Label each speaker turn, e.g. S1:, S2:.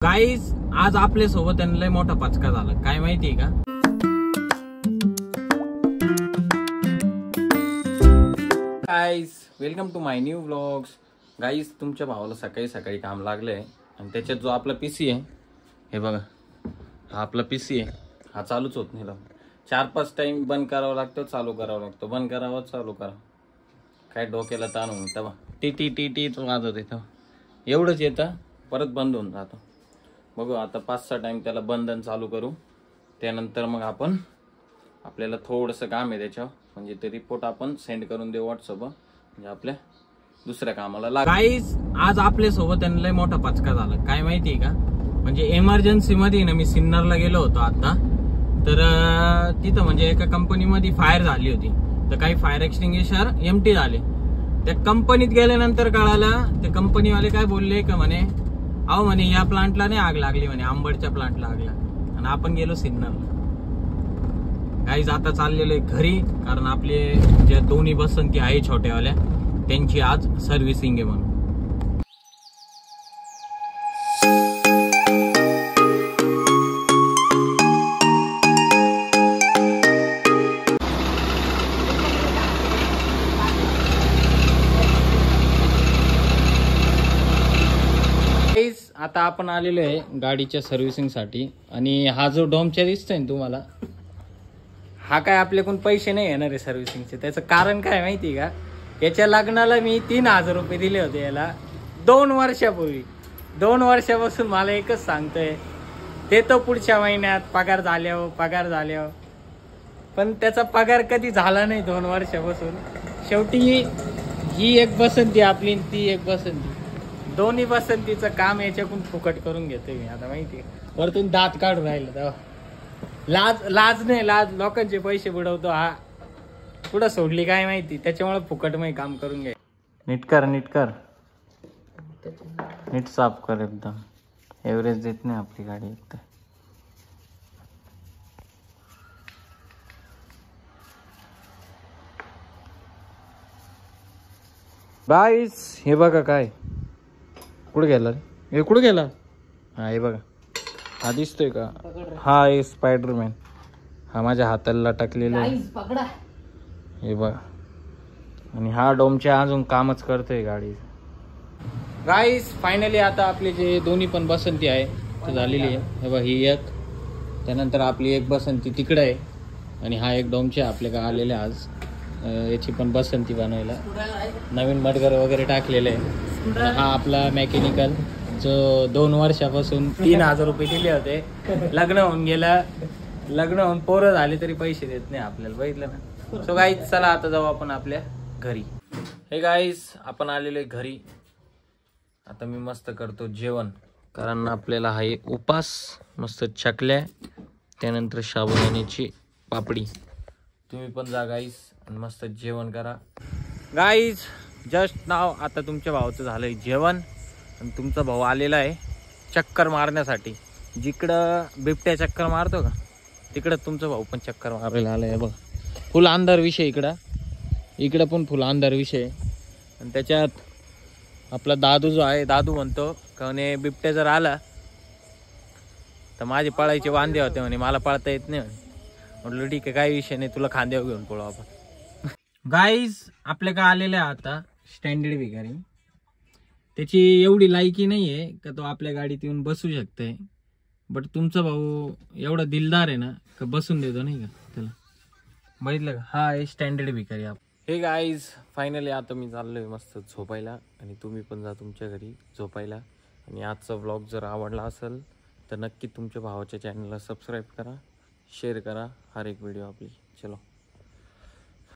S1: Guys आज आपल्या सोबत लय मोठा पचका झाला, काय माहितीये का? Guys welcome to my new vlogs. Guys तुमच्या भावाला सकाळी सकाळी काम लागलंय आणि त्याच्यात जो आपला पीसी आहे, हे बघा, हा आपला पीसी आहे, हा चालूच होत नाही. 4-5 टाइम बंद करावं लागतं, चालू करावं लागतं, बंद करावं चालू करा. काय डोक्याला ताण होऊन तेव्हा टी टी टी टी वाजत येतं, एवढंच येतं, परत बंद होऊन जातं. बघू आता 5-6 टाइम त्याला बंद आणि चालू करू. त्यानंतर मग आपण आपल्याला थोडंसं काम आहे त्याच्यावर, म्हणजे ते रिपोर्ट आपण सेंड करून देऊ व्हॉट्सअप, म्हणजे आपल्या दुसऱ्या कामाला लाग. गाईज आज आपल्या सोबत लय मोठा पचका झाला, काय माहितीये का? म्हणजे इमर्जन्सी मध्ये ना मी सिन्नरला गेलो होतो आता, तर तिथं म्हणजे एका कंपनीमध्ये फायर झाली होती, तर काही फायर एक्सटिंग्विशर एमटी झाले. त्या कंपनीत गेल्यानंतर कळालं, ते कंपनीवाले काय बोलले का म्हणे, अहो म्हणे या प्लांटला नाही आग लागली, म्हणे आंबडच्या प्लांटला आग लागली. आणि आपण गेलो सिन्नरला. गाईज आता चाललेलो आहे घरी, कारण आपले ज्या दोन्ही बसंती आहे छोट्यावाल्या, त्यांची आज सर्व्हिसिंग आहे म्हणून. आता आपण आलेलो आहे गाडीच्या सर्व्हिसिंग साठी, आणि हा जो डोमच्या दिसतोय ना तुम्हाला, हा काय आपल्याकडून पैसे नाही येणार आहे सर्व्हिसिंगचे. त्याचं कारण काय माहिती का? याच्या लग्नाला मी 3000 रुपये दिले होते याला 2 वर्षापूर्वी. 2 वर्षापासून मला एकच सांगतोय, ते तो पुढच्या महिन्यात पगार झाल्यावर, पण त्याचा पगार कधी झाला नाही 2 वर्षापासून. शेवटी ही एक बसंती आपली, ती एक बसंती, दोन्ही बसंतीचं काम याच्याकडून फुकट करून घेतोय मी आता. माहिती वरतून दात काढून राहिलं तेव्हा. लाज नाही, लाज लोकांचे पैसे बुडवतो हा, कुठं सोडली काय माहिती. त्याच्यामुळे फुकट मध्ये काम करून घे. नीट कर नीट साफ कर, एकदम एव्हरेज देत नाही आपली गाडी एकतर. गाईस हे बघा, काय कुठे गेला रे, हे कुठे गेला? हा हे बघा, हा दिसतोय का? हा आहे स्पायडरमॅन, हा माझ्या हाताला लटकलेला आहे, हे बघा. आणि हा डोमच्या अजून कामच करतोय गाडी. गाईस फायनली आता आपले जे दोन्ही पण बसंती आहे ते झालेली आहे. हे बघा, ही एक, त्यानंतर आपली एक बसंती तिकडे आहे, आणि हा एक डोमच्या आपल्या का आलेले आज. याची पण बसंती बनवायला नवीन मडगर वगैरे टाकलेलं आहे. हा आपला मेकॅनिकल, जो 2 वर्षापासून 3000 रुपये दिले होते, लग्न होऊन पोरं झाले तरी पैसे देत नाही आपल्याला, बघितलं ना. सो गाईज चला आता जाऊ आपण आपल्या घरी. हे गाईज आपण आलेले घरी. आता मी मस्त करतो जेवण, कारण आपल्याला हा उपास. मस्त चकल्या, त्यानंतर साबुदाण्याची पापडी. तुम्ही पण जा गाईज आणि मस्त जेवण करा. गाईज जस्ट नाव आता तुमच्या भावाचं झालंय जेवण, आणि तुमचा भाऊ आलेला आहे चक्कर मारण्यासाठी. जिकडं बिबट्या चक्कर मारतो का, तिकडं तुमचा भाऊ पण चक्कर मारायला आलाय. बघ, फुल अंधार विषय इकडं पण फुल अंधार विषय. आणि त्याच्यात आपला दादू जो आहे, दादू म्हणतो का म्हणे बिबट्या जर आला तर माझे पळायचे वांदे होते म्हणे, मला पळता येत नाही म्हणे. म्हटलं ठीक आहे, काही विषय नाही, तुला खांद्यावर घेऊन पळू आपण. गाईज आपल्या का आलेल्या आता स्टँडर्ड भिकारी. त्याची एवढी लायकी नाहीये का तो आपल्या गाडीत येऊन बसू शकते, बट तुमचा भाऊ एवढा दिलदार आहे ना, का बसून देतो नाही का त्याला. बघितलं का, हा आहे स्टँडर्ड भिकारी. हे गाईज फायनली आता मी चाललोय मस्त झोपायला, आणि तुम्ही पण जा तुमच्या घरी झोपायला. आणि आजचा व्लॉग जर आवडला असेल तर नक्की तुमच्या भावाच्या चॅनलला सबस्क्राईब करा, शेअर करा हर एक व्हिडिओ आपली. चलो.